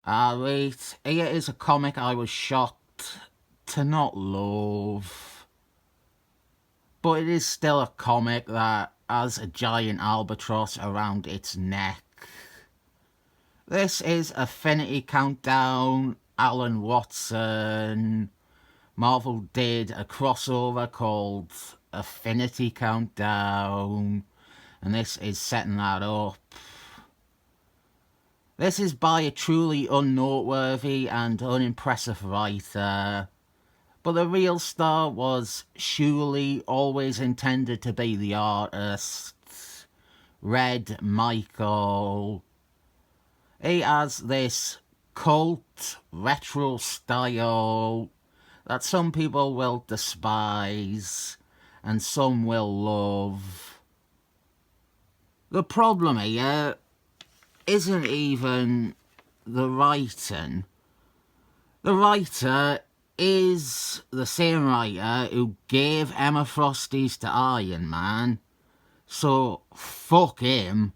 Alright, here is a comic I was shocked to not love. But it is still a comic that has a giant albatross around its neck. This is Affinity Countdown, Alan Watson. Mar-Vell did a crossover called Affinity Countdown, and this is setting that up. This is by a truly unnoteworthy and unimpressive writer, but the real star was surely always intended to be the artist, Red Michael. He has this cult retro style that some people will despise and some will love. The problem here isn't even the writing. The writer is the same writer who gave Emma Frosties to Iron Man, so fuck him.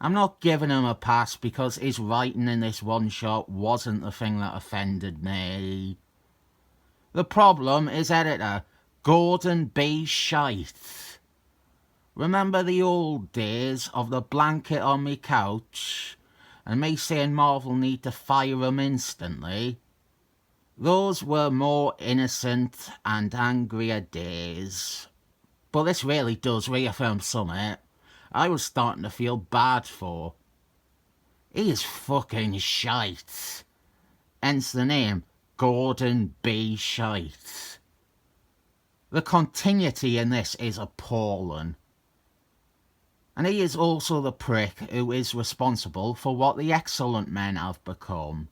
I'm not giving him a pass because his writing in this one shot wasn't the thing that offended me. The problem is editor, Gordon B. Shite. Remember the old days of the blanket on me couch and me saying Mar-Vell need to fire him instantly? Those were more innocent and angrier days. But this really does reaffirm something I was starting to feel bad for. He is fucking shite. Hence the name, Gordon B. Shite. The continuity in this is appalling. And he is also the prick who is responsible for what the Excellent Men have become.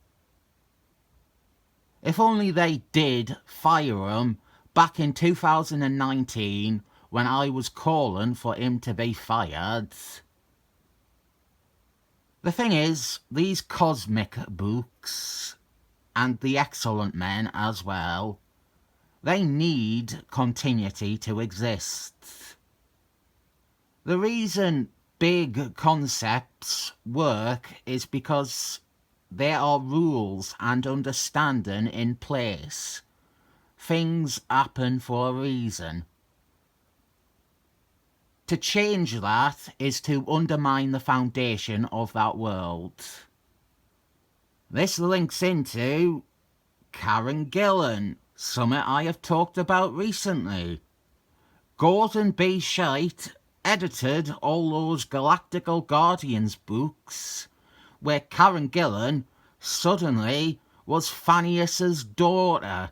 If only they did fire him back in 2019 when I was calling for him to be fired. The thing is, these cosmic books, and the Excellent Men as well, they need continuity to exist. The reason big concepts work is because there are rules and understanding in place. Things happen for a reason. To change that is to undermine the foundation of that world. This links into Karen Gillan, something I have talked about recently. Gordon B. Shite edited all those Galactical Guardians books where Karen Gillan suddenly was Phineas's daughter,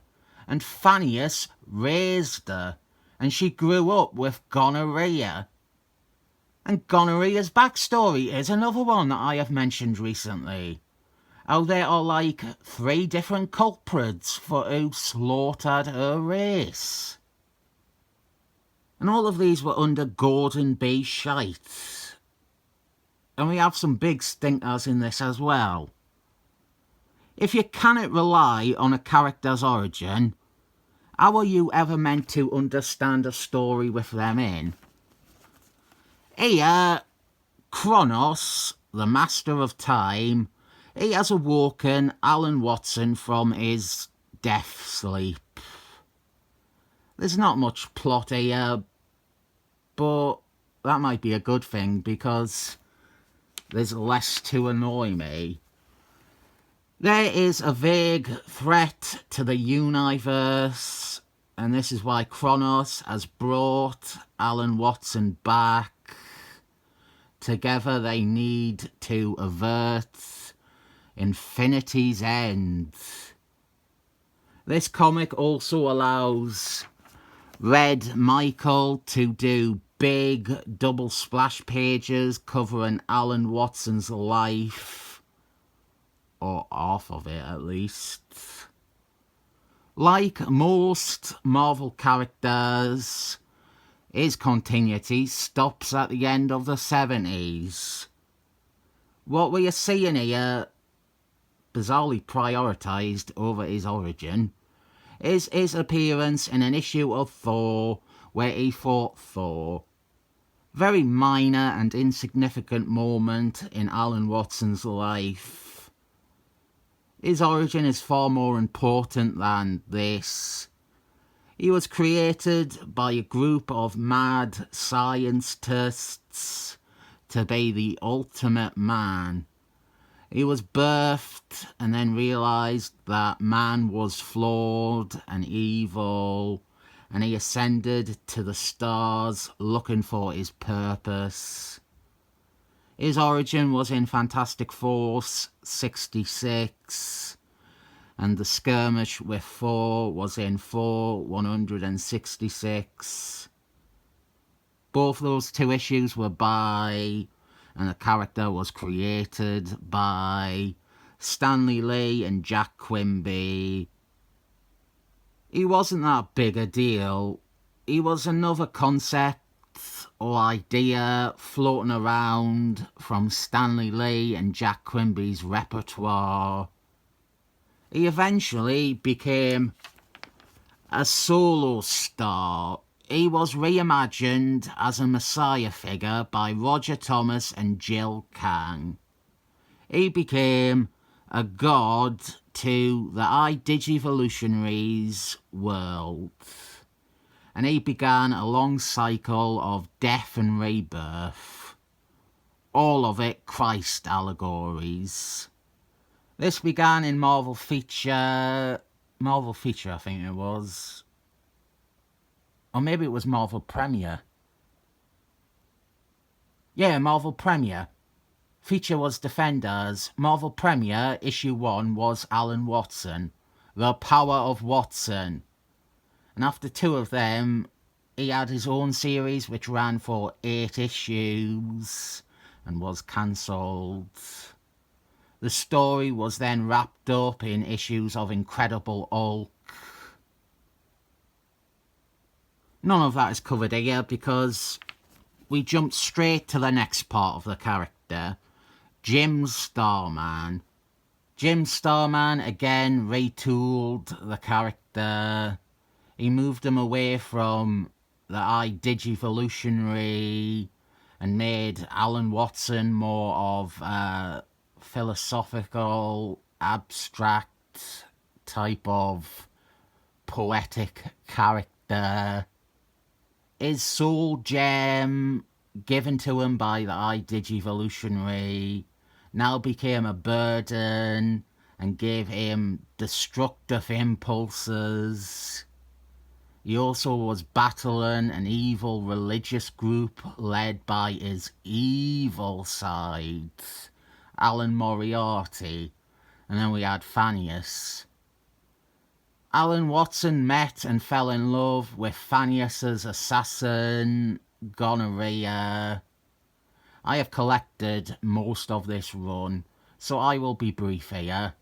and Phineas raised her, and she grew up with gonorrhea. And gonorrhea's backstory is another one that I have mentioned recently. How there are like 3 different culprits for who slaughtered her race. And all of these were under Gordon B. Shite. And we have some big stinkers in this as well. If you cannot rely on a character's origin, how are you ever meant to understand a story with them in? Here, Kronos, the Master of Time, he has awoken Alan Watson from his death sleep. There's not much plot here, but that might be a good thing because there's less to annoy me. There is a vague threat to the universe, and this is why Kronos has brought Alan Watson back. Together they need to avert infinity's end. This comic also allows Red Michael to do big double splash pages covering Alan Watson's life, or half of it at least. Like most Mar-Vell characters, his continuity stops at the end of the 70s. What we are seeing here, bizarrely prioritised over his origin, is his appearance in an issue of Thor where he fought Thor. Very minor and insignificant moment in Alan Watson's life. His origin is far more important than this. He was created by a group of mad scientists to be the ultimate man. He was birthed and then realised that man was flawed and evil, and he ascended to the stars looking for his purpose. His origin was in Fantastic Four 66, and the skirmish with Thor was in Thor 166. Both those two issues were by, and the character was created by, Stanley Lee and Jack Quimby. He wasn't that big a deal. He was another concept or idea floating around from Stanley Lee and Jack Quimby's repertoire. He eventually became a solo star. He was reimagined as a messiah figure by Roger Thomas and Jill Kang. He became a god to the iDigivolutionaries world, and he began a long cycle of death and rebirth, all of it Christ allegories. This began in Mar-Vell Feature, I think it was. Or maybe it was Mar-Vell Premiere. Yeah, Mar-Vell Premiere. Feature was Defenders. Mar-Vell Premiere, issue 1, was Alan Watson. The Power of Watson. And after 2 of them, he had his own series which ran for 8 issues and was cancelled. The story was then wrapped up in issues of Incredible Hulk. None of that is covered here because we jumped straight to the next part of the character, Jim Starman. Jim Starman again retooled the character. He moved him away from the iDigivolutionary and made Alan Watson more of a philosophical, abstract type of poetic character. His soul gem, given to him by the iDigivolutionary, now became a burden and gave him destructive impulses. He also was battling an evil religious group led by his evil side, Alan Moriarty, and then we had Thanius. Alan Watson met and fell in love with Thanius's assassin, Gonorrhea. I have collected most of this run, so I will be brief here.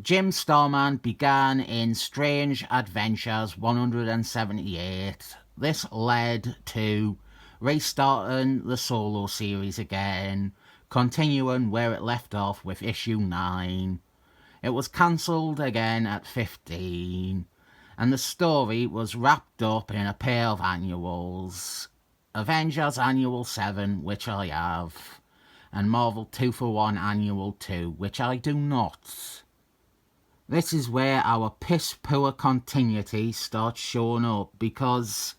Jim Starman began in Strange Adventures 178. This led to restarting the solo series again, continuing where it left off with issue 9. It was cancelled again at 15, and the story was wrapped up in a pair of annuals. Avengers Annual 7, which I have, and Mar-Vell 2-for-1 Annual 2, which I do not. This is where our piss-poor continuity starts showing up, because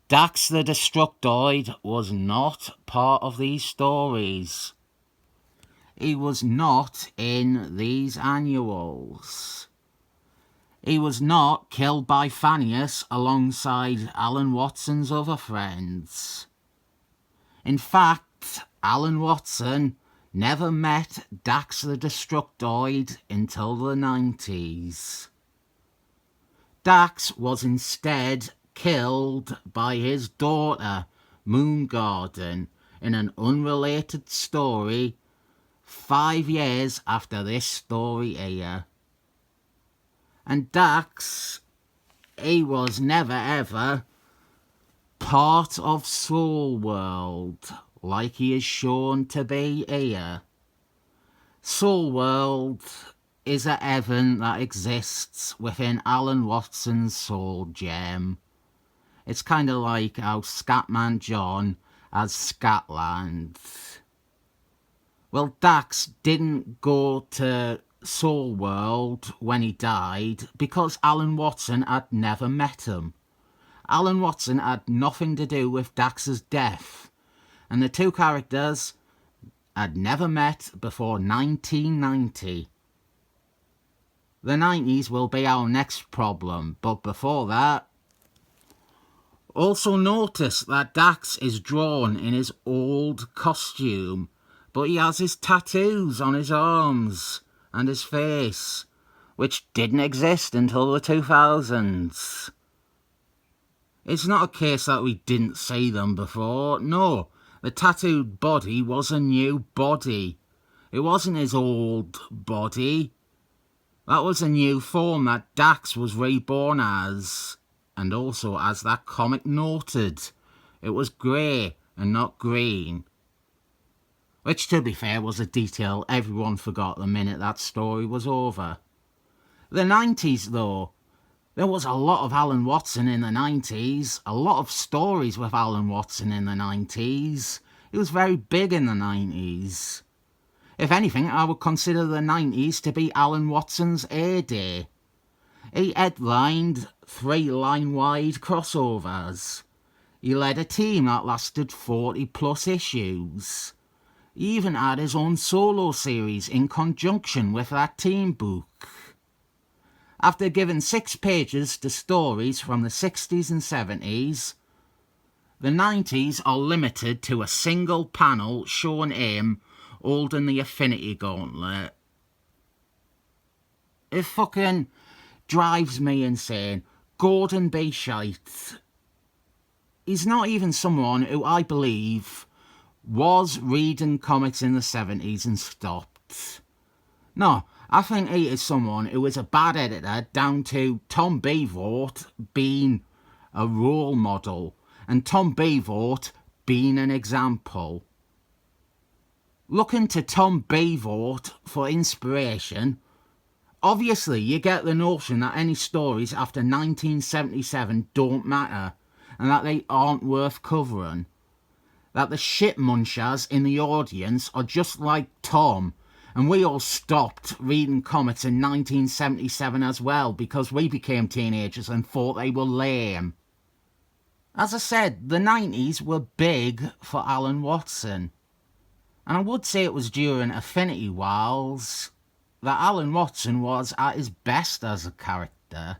Dax the Destructoid was not part of these stories. He was not in these annuals. He was not killed by Thanius alongside Alan Watson's other friends. In fact, Alan Watson never met Dax the Destructoid until the 90s. Dax was instead killed by his daughter, Moongarden, in an unrelated story 5 years after this story here. And Dax, he was never ever part of Soul World like he is shown to be here. Soul World is a heaven that exists within Alan Watson's soul gem. It's kind of like how Scatman John has Scatland. Well, Dax didn't go to Soul World when he died because Alan Watson had never met him. Alan Watson had nothing to do with Dax's death, and the two characters had never met before 1990. The 90s will be our next problem, but before that... Also notice that Dax is drawn in his old costume, but he has his tattoos on his arms and his face, which didn't exist until the 2000s. It's not a case that we didn't see them before, no. The tattooed body was a new body. It wasn't his old body. That was a new form that Dax was reborn as. And also, as that comic noted, it was grey and not green. Which, to be fair, was a detail everyone forgot the minute that story was over. The 90s, though. There was a lot of Alan Watson in the 90s. A lot of stories with Alan Watson in the 90s. He was very big in the 90s. If anything, I would consider the 90s to be Alan Watson's heyday. He headlined 3 line-wide crossovers. He led a team that lasted 40 plus issues. He even had his own solo series in conjunction with that team book. After giving 6 pages to stories from the 60s and 70s, the 90s are limited to a single panel showing him holding the Affinity Gauntlet. It fucking drives me insane. Gordon B. Shite. He's not even someone who I believe was reading comics in the 70s and stopped. No, I think he is someone who is a bad editor down to Tom Beevort being a role model and Tom Beevort being an example. Looking to Tom Beevort for inspiration, obviously you get the notion that any stories after 1977 don't matter and that they aren't worth covering. That the shit munchers in the audience are just like Tom, and we all stopped reading comics in 1977 as well because we became teenagers and thought they were lame. As I said, the 90s were big for Alan Watson. And I would say it was during Affinity Wars that Alan Watson was at his best as a character.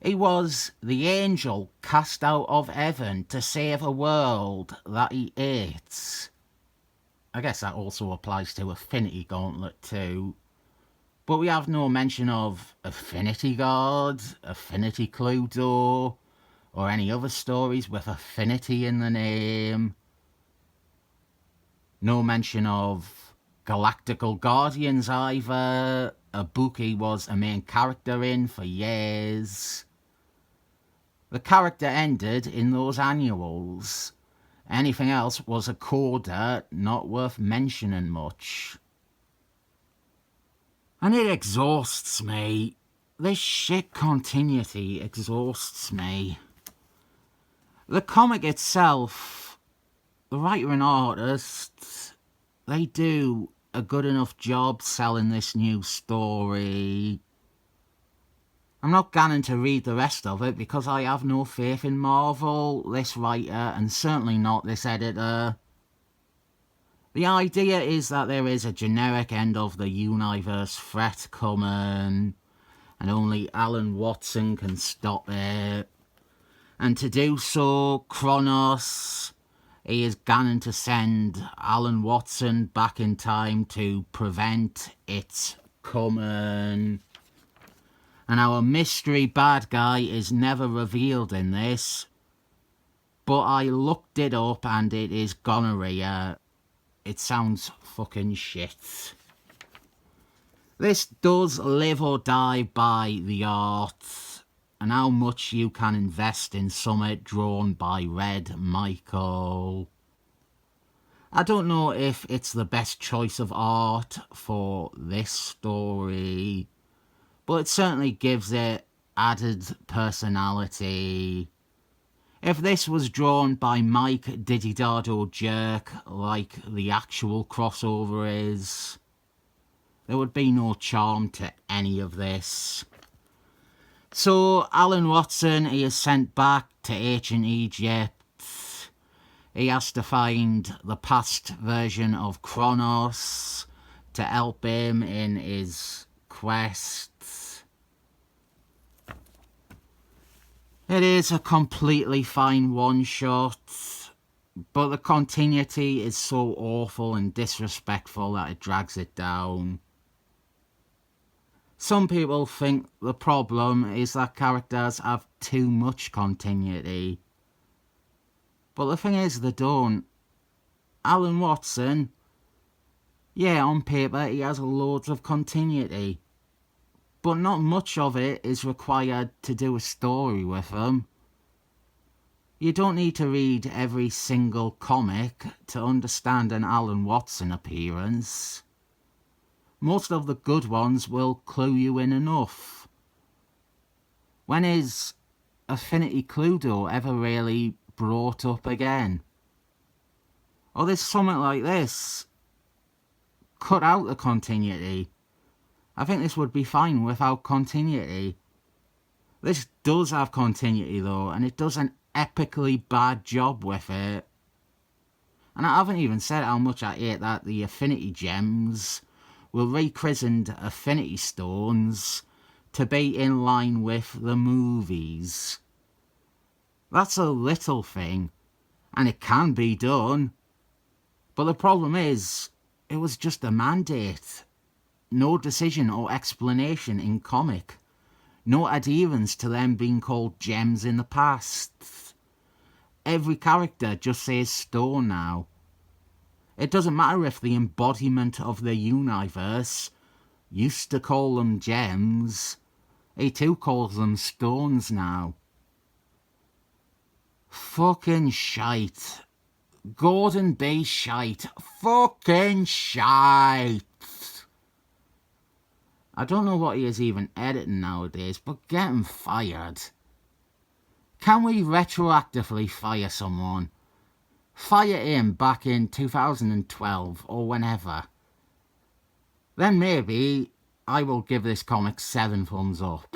He was the angel cast out of heaven to save a world that he hates. I guess that also applies to Affinity Gauntlet too. But we have no mention of Affinity Guard, Affinity Cluedo, or any other stories with Affinity in the name. No mention of Galactical Guardians either, a book he was a main character in for years. The character ended in those annuals. Anything else was a coda, not worth mentioning much. And it exhausts me. This shit continuity exhausts me. The comic itself, the writer and artist, they do a good enough job selling this new story. I'm not going to read the rest of it because I have no faith in Mar-Vell, this writer, and certainly not this editor. The idea is that there is a generic end of the universe threat coming, and only Alan Watson can stop it. And to do so, Kronos, he is going to send Alan Watson back in time to prevent its coming. And our mystery bad guy is never revealed in this, but I looked it up and it is gonorrhea. It sounds fucking shit. This does live or die by the art and how much you can invest in something drawn by Red Michael. I don't know if it's the best choice of art for this story, but it certainly gives it added personality. If this was drawn by Mike Dididado Jerk like the actual crossover is, there would be no charm to any of this. So Alan Watson, he is sent back to ancient Egypt. He has to find the past version of Kronos to help him in his quest. It is a completely fine one-shot, but the continuity is so awful and disrespectful that it drags it down. Some people think the problem is that characters have too much continuity. But the thing is, they don't. Alan Watson, yeah, on paper he has loads of continuity, but not much of it is required to do a story with him. You don't need to read every single comic to understand an Alan Watson appearance. Most of the good ones will clue you in enough. When is Affinity Cluedo ever really brought up again? Or there's something like this. Cut out the continuity. I think this would be fine without continuity. This does have continuity though, and it does an epically bad job with it. And I haven't even said how much I hate that the Affinity Gems were rechristened Affinity Stones to be in line with the movies. That's a little thing, and it can be done. But the problem is, it was just a mandate. No decision or explanation in comic. No adherence to them being called gems in the past. Every character just says stone now. It doesn't matter if the embodiment of the universe used to call them gems. He too calls them stones now. Fucking shite. Gordon B. shite. Fucking shite. I don't know what he is even editing nowadays, but get him fired. Can we retroactively fire someone? Fire him back in 2012 or whenever. Then maybe I will give this comic 7 thumbs up.